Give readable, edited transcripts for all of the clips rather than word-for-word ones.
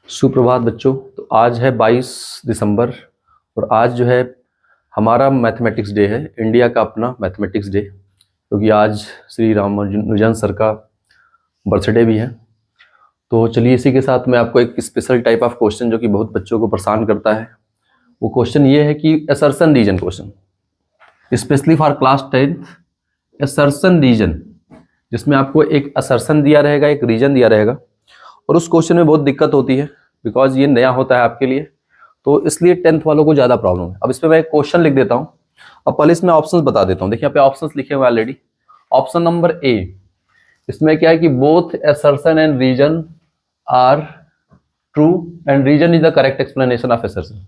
सुप्रभात बच्चों। तो आज है 22 दिसंबर और आज जो है हमारा मैथमेटिक्स डे है, इंडिया का अपना मैथमेटिक्स डे, क्योंकि आज श्री रामानुजन सर का बर्थडे भी है। तो चलिए इसी के साथ मैं आपको एक स्पेशल टाइप ऑफ क्वेश्चन जो कि बहुत बच्चों को परेशान करता है, वो क्वेश्चन ये है कि assertion reason question, specially for class 10th assertion reason, जिसमें आपको एक असर्शन दिया रहेगा, एक रीजन दिया रहेगा, और उस क्वेश्चन में बहुत दिक्कत होती है बिकॉज ये नया होता है आपके लिए, तो इसलिए 10th वालों को ज़्यादा प्रॉब्लम है। अब इस पर मैं एक क्वेश्चन लिख देता हूँ। अब पहले इसमें ऑप्शंस बता देता हूँ। देखिए यहाँ पे ऑप्शंस लिखे हुए ऑलरेडी। ऑप्शन नंबर ए, इसमें क्या है कि both assertion and reason are true and reason is the correct explanation of assertion.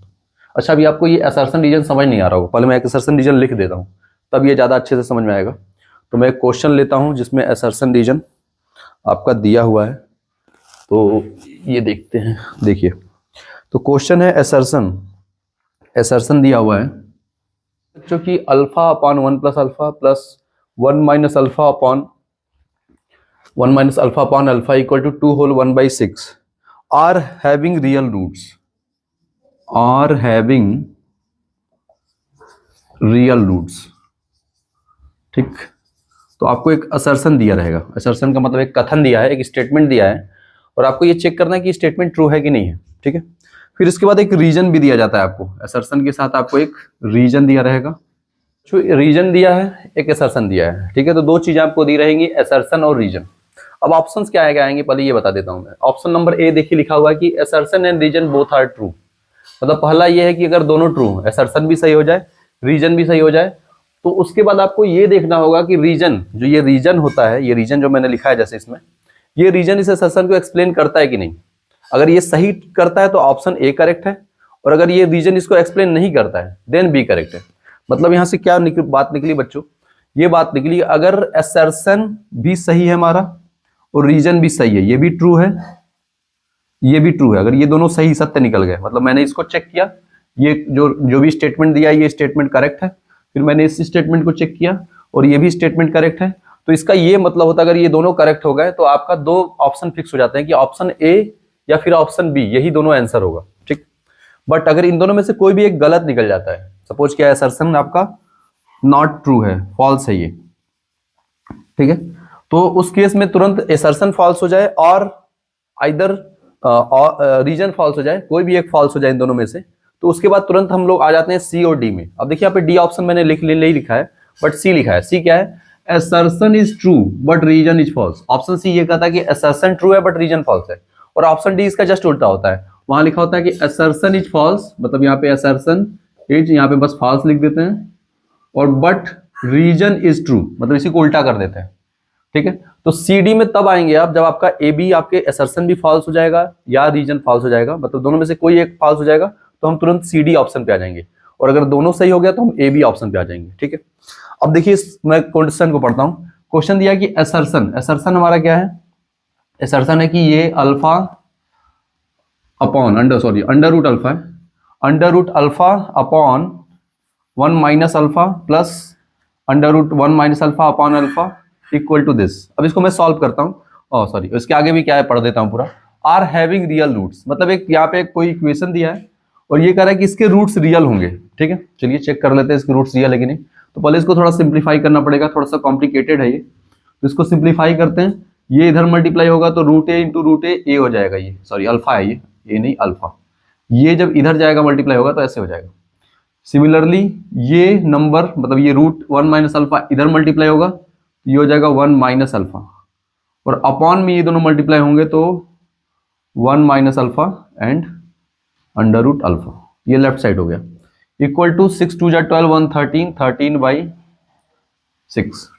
अच्छा, अभी आपको ये असर्शन रीजन समझ नहीं आ रहा होगा, पहले मैं एक असर्शन रीजन लिख देता हूँ, तब ये ज़्यादा अच्छे से समझ में आएगा। तो मैं एक क्वेश्चन लेता हूँ जिसमें असर्शन रीजन आपका दिया हुआ है, तो ये देखते हैं। देखिए, तो क्वेश्चन है असर्शन दिया हुआ है जो कि alpha upon 1 plus alpha plus 1 minus alpha upon alpha equal to 2 whole 1/6 are having real roots. ठीक, तो आपको एक असर्शन दिया रहेगा। असर्शन का मतलब एक कथन दिया है, एक स्टेटमेंट दिया है, और आपको ये चेक करना है कि स्टेटमेंट ट्रू है कि नहीं है। ठीक है, फिर इसके बाद एक रीजन भी दिया जाता है आपको। असर्शन के साथ आपको एक रीजन दिया रहेगा। जो रीजन दिया है, एक असर्शन दिया है। ठीक है, तो दो चीजें आपको दी रहेंगी, असर्शन और रीजन। अब ऑप्शंस क्या आएंगे पहले ये बता देता हूं मैं। ऑप्शन नंबर ए देखिए, लिखा हुआ है कि assertion and reason both are true. मतलब पहला ये है कि अगर दोनों ट्रू, असर्शन भी सही हो जाए, रीजन भी सही हो जाए, तो उसके बाद आपको ये देखना होगा कि रीजन, जो ये रीजन होता है, ये रीजन जो मैंने लिखा है जैसे इसमें, ये रीजन इस असर्शन को एक्सप्लेन करता है कि नहीं। अगर ये सही करता है तो ऑप्शन ए करेक्ट है, और अगर ये रीजन इसको एक्सप्लेन नहीं करता है देन बी करेक्ट है। मतलब यहां से क्या बात निकली बच्चों, ये बात निकली अगर असर्शन भी सही है हमारा और रीजन भी सही है, ये भी ट्रू है, ये भी ट्रू है, अगर ये दोनों सही सत्य निकल गए, मतलब मैंने इसको चेक किया, ये जो भी स्टेटमेंट दिया ये स्टेटमेंट करेक्ट है, फिर मैंने इस स्टेटमेंट को चेक किया और ये भी स्टेटमेंट करेक्ट है, तो इसका ये मतलब होता है अगर ये दोनों करेक्ट हो गए तो आपका दो ऑप्शन फिक्स हो जाते हैं कि ऑप्शन ए या फिर ऑप्शन बी, यही दोनों आंसर होगा। ठीक, बट अगर इन दोनों में से कोई भी एक गलत निकल जाता है, सपोज क्या है, असर्शन आपका नॉट ट्रू है, फॉल्स है ये, ठीक है, तो उस केस में तुरंत असर्शन फॉल्स हो जाए और आइदर रीजन फॉल्स हो जाए, कोई भी एक फॉल्स हो जाए इन दोनों में से, तो उसके बाद तुरंत हम लोग आ जाते हैं सी और डी में। अब देखिए यहाँ पे डी ऑप्शन मैंने नहीं लिखा है, बट सी लिखा है। सी क्या है, assertion is true but region is false। Option C ये कहता है कि assertion true है बट रीजन फॉल्स है, और ऑप्शन डी इसका जस्ट उल्टा होता है। वहां लिखा होता है कि assertion is false, मतलब यहाँ पे assertion is, यहाँ पे बस false लिख देते हैं, और but region is true, मतलब इसी को उल्टा कर देते हैं। ठीक है, तो सी डी में तब आएंगे आप जब आपका ए बी, आपके assertion भी फॉल्स हो जाएगा या रीजन फॉल्स हो जाएगा, मतलब दोनों में से कोई एक फॉल्स हो जाएगा तो हम तुरंत सी डी ऑप्शन पे आ जाएंगे, और अगर दोनों सही हो गया तो हम ए बी ऑप्शन पे आ जाएंगे। ठीक है, अब देखिए मैं क्वेश्चन को पढ़ता हूं। क्वेश्चन दिया कि असर्शन हमारा क्या है, असर्शन है कि ये alpha upon under root alpha upon 1 minus alpha plus under root 1 minus alpha upon alpha equal to this. अब इसको मैं सॉल्व करता हूं, इसके आगे भी क्या है पढ़ देता हूं पूरा। आर हैविंग रियल रूट्स, मतलब एक यहाँ पे कोई इक्वेशन दिया है और ये कह रहा है कि इसके रूट्स रियल होंगे। ठीक है, चलिए चेक कर लेते हैं इसके रूट्स रियल है कि नहीं। तो पहले इसको थोड़ा सिंप्लीफाई करना पड़ेगा, थोड़ा सा कॉम्प्लिकेटेड है ये, तो इसको सिंप्लीफाई करते हैं। ये इधर मल्टीप्लाई होगा तो रूट ए इंटू रूट ए हो जाएगा, ये सॉरी अल्फा है, ये नहीं अल्फा, ये जब इधर जाएगा मल्टीप्लाई होगा तो ऐसे हो जाएगा। सिमिलरली ये नंबर, मतलब ये रूट 1 माइनस अल्फा इधर मल्टीप्लाई होगा तो ये हो जाएगा 1 माइनस अल्फा, और अपॉन में ये दोनों मल्टीप्लाई होंगे तो 1 minus alpha and under root alpha, ये लेफ्ट साइड हो गया, इक्वल टू 6 2 12 1 13/6।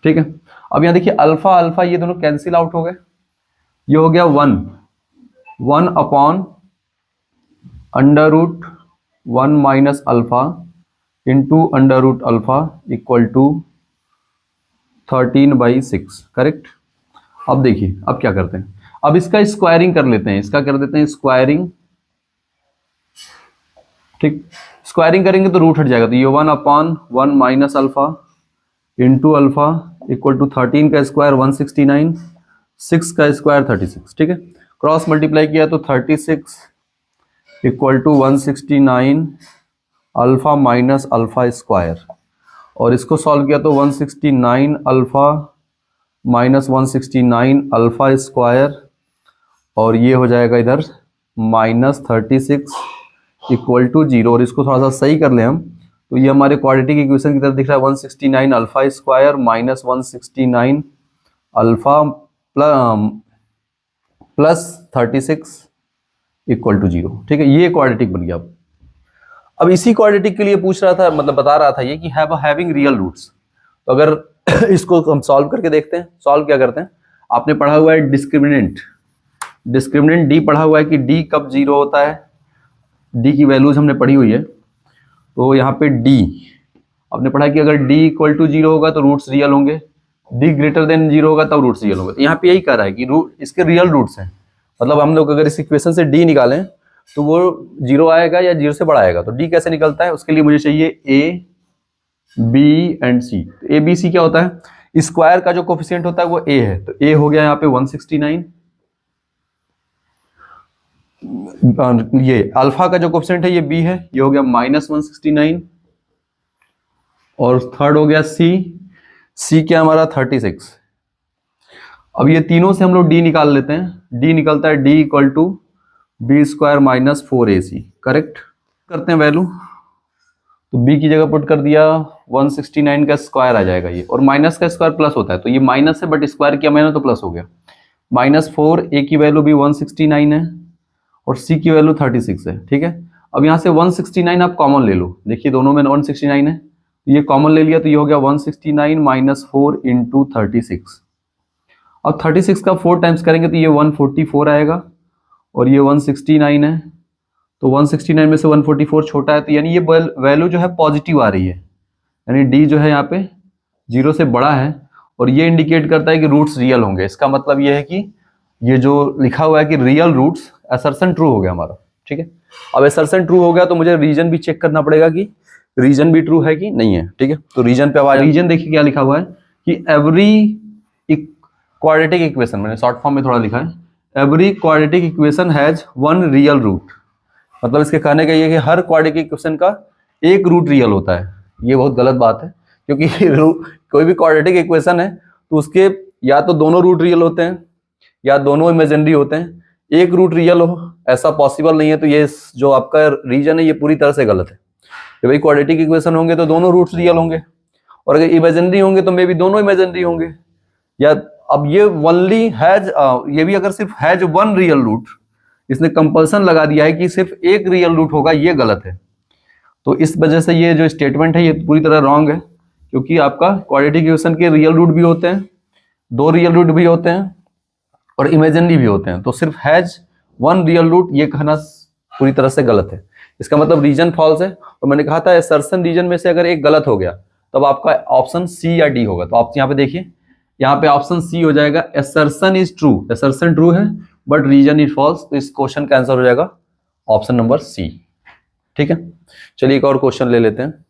ठीक है, अब यहाँ देखिए अल्फा अल्फा ये दोनों कैंसिल आउट हो गए, ये हो गया 1 upon under root 1 minus alpha into under root alpha equal to 13/6। Correct. अब देखिए अब क्या करते हैं, अब इसका स्क्वायरिंग कर लेते हैं, इसका कर देते हैं स्क्वायरिंग। ठीक, स्क्वायरिंग करेंगे तो रूट हट जाएगा, तो ये 1 upon 1 minus alpha into alpha equal to 13 का स्क्वायर 169, 6 का स्क्वायर 36। ठीक है, क्रॉस मल्टीप्लाई किया तो 36 equal to 169 alpha minus alpha square, और इसको सॉल्व किया तो 169 अल्फा माइनस 169 अल्फा स्क्वायर, और ये हो जाएगा इधर -36 इक्वल टू 0। और इसको थोड़ा सा सही कर लें हम तो ये हमारे क्वाड्रेटिक इक्वेशन की तरफ दिख रहा है 169 alpha square minus 169 alpha plus 36 equal to 0। ठीक है, ये क्वाड्रेटिक बन गया। अब इसी क्वाड्रेटिक के लिए पूछ रहा था, मतलब बता रहा था ये कि हैविंग रियल रूट्स। तो अगर इसको हम सॉल्व करके देखते हैं। सॉल्व क्या करते हैं, आपने पढ़ा हुआ है डिस्क्रिमिनेंट डी पढ़ा हुआ है कि डी कब 0 होता है, डी की वैल्यूज हमने पढ़ी हुई है। तो यहाँ पे डी आपने पढ़ा कि अगर डी इक्वल टू 0 होगा तो रूट्स रियल होंगे, डी ग्रेटर देन 0 होगा तब रूट्स रियल होंगे। तो यहाँ पे यही कह रहा है कि रूट इसके रियल रूट्स हैं, मतलब हम लोग अगर इस इक्वेशन से डी निकालें तो वो 0 आएगा या 0 से बड़ा आएगा। तो डी कैसे निकलता है, उसके लिए मुझे चाहिए ए बी एंड सी। तो ए बी सी क्या होता है, स्क्वायर का जो कोफिशिएंट होता है वो ए है, तो ए हो गया यहाँ पे 169, ये अल्फा का जो कोफिशिएंट है ये बी है, ये हो गया -169, और थर्ड हो गया सी क्या हमारा 36। अब ये तीनों से हम लोग डी निकाल लेते हैं। डी निकलता है D equal to B square minus 4ac। Correct करते हैं वैल्यू, तो बी की जगह पुट कर दिया 169 का स्क्वायर आ जाएगा ये, और माइनस का स्क्वायर प्लस होता है तो ये माइनस है बट स्क्वायर किया मैंने तो प्लस हो गया। -4, ए की वैल्यू भी 169 है और सी की वैल्यू 36 है। ठीक है, अब यहाँ से 169 आप कॉमन ले लो, देखिए दोनों में 169 है, ये कॉमन ले लिया तो ये हो गया 169 माइनस 4 इंटू 36। अब 36 का 4 टाइम्स करेंगे तो ये 144 आएगा, और ये 169 है, तो 169 में से 144 छोटा है, तो यानी ये वैल्यू जो है पॉजिटिव आ रही है, यानी डी जो है यहाँ पे 0 से बड़ा है, और ये इंडिकेट करता है कि रूट्स रियल होंगे। इसका मतलब ये है कि ये जो लिखा हुआ है कि रियल रूट्स, असर्शन ट्रू हो गया हमारा। ठीक है, अब असर्शन ट्रू हो गया तो मुझे रीजन भी चेक करना पड़ेगा कि रीजन भी ट्रू है कि नहीं है। ठीक है, तो रीजन पे आवाज, रीजन देखिए क्या लिखा हुआ है कि एवरी क्वाड्रेटिक इक्वेशन, मैंने शॉर्ट फॉर्म में थोड़ा लिखा है, every quadratic equation has one real root. मतलब इसके कहने का ये कि हर क्वाड्रेटिक इक्वेशन का एक रूट रियल होता है। ये बहुत गलत बात है, क्योंकि कोई भी क्वाड्रेटिक इक्वेशन है तो उसके या तो दोनों रूट रियल होते हैं या दोनों इमेजिनरी होते हैं, एक रूट रियल हो ऐसा पॉसिबल नहीं है। तो ये जो आपका रीजन है ये पूरी तरह से गलत है। कि भाई क्वाड्रेटिक इक्वेशन होंगे तो दोनों रूट्स रियल होंगे, और अगर इमेजिनरी होंगे तो मे बी दोनों इमेजिनरी होंगे। या अब ये ओनली हैज, ये भी अगर सिर्फ हैज वन रियल रूट, इसने कंपल्सन लगा दिया है कि सिर्फ एक रियल रूट होगा, ये गलत है। तो इस वजह से ये जो स्टेटमेंट है ये पूरी तरह रॉन्ग है, क्योंकि आपका क्वाड्रेटिक इक्वेशन के रियल रूट भी होते हैं, दो रियल रूट भी होते हैं और इमेजिनरी भी होते हैं। तो सिर्फ हैज वन रियल रूट ये कहना पूरी तरह से गलत है। इसका मतलब रीजन फॉल्स है। और मैंने कहा था असर्शन रीजन में से अगर एक गलत हो गया तब आपका ऑप्शन सी या डी होगा। तो आप यहाँ पे देखिए, यहाँ पे ऑप्शन सी हो जाएगा, assertion is true, assertion true है बट रीजन इज फॉल्स। तो इस क्वेश्चन का आंसर हो जाएगा ऑप्शन नंबर सी। ठीक है, चलिए एक और क्वेश्चन ले लेते हैं।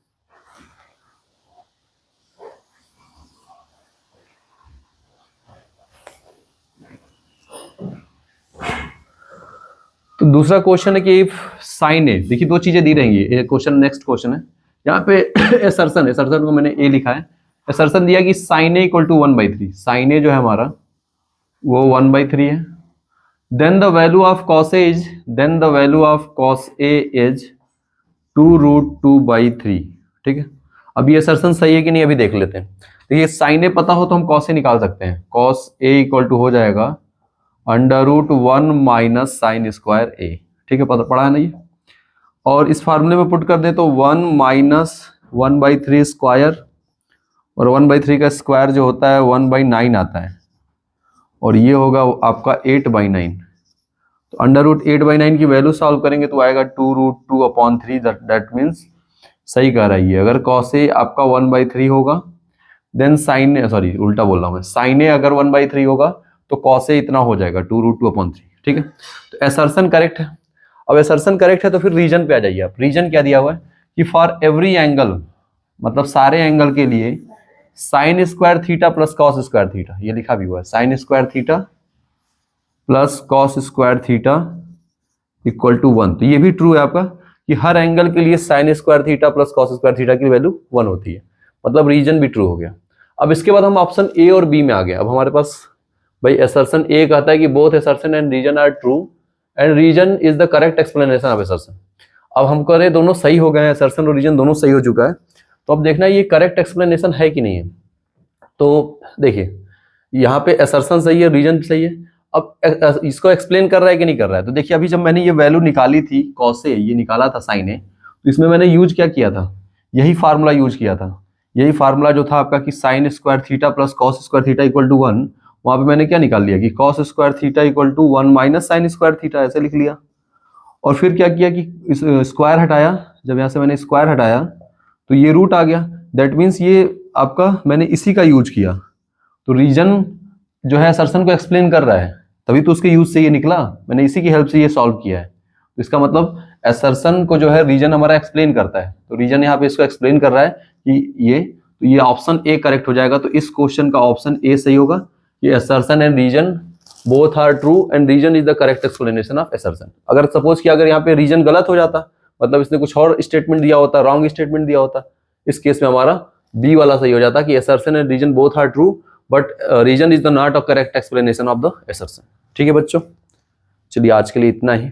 तो दूसरा क्वेश्चन है कि इफ साइन ए, देखिए दो चीजें दी रहेंगी। एक क्वेश्चन, नेक्स्ट क्वेश्चन है यहाँ पे असर्शन, असर्शन को मैंने ए लिखा है। असर्शन दिया कि sine A equal to 1/3, sine A जो है हमारा वो 1/3 है। Then the value of cos A is, then the value of cos A is 2√2/3। ठीक है, अब ये असर्शन सही है कि नहीं अभी देख लेते हैं। देखिए साइन ए पता हो तो हम कॉस ए निकाल सकते हैं। कॉस ए इक्वल टू हो जाएगा √1 माइनस साइन स्क्वायर ए। ठीक है, पढ़ा है ना ये। और इस फार्मूले में पुट कर दे तो 1 माइनस 1/3 स्क्वायर, और 1/3 का स्क्वायर जो होता है 1/9 आता है, और ये होगा आपका 8/9। तो √8/9 की वैल्यू सॉल्व करेंगे तो आएगा 2√2/3। दैट मीन्स सही कह रहा है ये। अगर कॉस ए आपका 1/3 होगा देन साइन ए, सॉरी उल्टा बोल रहा हूँ मैं, साइन ए अगर 1/3 होगा तो कॉस ए इतना हो जाएगा 2√2/3। ठीक है, तो असर्शन करेक्ट है। अब असर्शन करेक्ट है तो फिर रीजन पे आ जाइए आप। रीजन क्या दिया हुआ है कि फॉर एवरी एंगल, मतलब सारे एंगल के लिए sine square theta plus cos square theta, ये लिखा भी हुआ है, sine square theta plus cos square theta equal to 1। तो ये भी ट्रू है आपका कि हर एंगल के लिए sine square theta plus cos square theta की वैल्यू 1 होती है, मतलब रीजन भी ट्रू हो गया। अब इसके बाद हम ऑप्शन ए और बी में आ गए। अब हमारे पास भाई असर्शन ए कहता है कि both assertion and reason are true and reason is the correct explanation of assertion. अब हम कह रहे दोनों सही हो गए हैं, असर्शन और रीजन दोनों सही हो चुका है, तो अब देखना है ये करेक्ट एक्सप्लेनेशन है कि नहीं है। तो देखिए यहाँ पे असर्शन सही है, रीजन सही है। अब इसको एक्सप्लेन कर रहा है कि नहीं कर रहा है। तो देखिए अभी जब मैंने ये वैल्यू निकाली थी कॉस से, ये निकाला था साइन ए, तो इसमें मैंने यूज क्या किया था, यही फार्मूला यूज किया था। यही फार्मूला जो था आपका कि sine square theta plus cos square theta equal to 1, वहां पे मैंने क्या निकाल लिया कि cos square theta equal to 1 minus sine square theta, ऐसे लिख लिया। और फिर क्या किया कि स्क्वायर हटाया, जब यहाँ से मैंने स्क्वायर हटाया तो ये रूट आ गया। दैट मीन्स ये आपका मैंने इसी का यूज किया। तो रीजन जो है असर्शन को एक्सप्लेन कर रहा है, तभी तो उसके यूज से ये निकला, मैंने इसी की हेल्प से ये सॉल्व किया है। तो इसका मतलब असर्शन को जो है रीजन हमारा एक्सप्लेन करता है, तो रीजन यहाँ पे इसको एक्सप्लेन कर रहा है कि ये, तो ये ऑप्शन ए करेक्ट हो जाएगा। तो इस क्वेश्चन का ऑप्शन ए सही होगा कि assertion and reason both are true and reason is the correct explanation of assertion. अगर सपोज कि अगर यहाँ पे रीजन गलत हो जाता, मतलब इसने कुछ और स्टेटमेंट दिया होता, रॉन्ग स्टेटमेंट दिया होता, इस केस में हमारा बी वाला सही हो जाता कि assertion and reason both are true but reason is the not a correct explanation of the assertion. ठीक है बच्चों, चलिए आज के लिए इतना ही।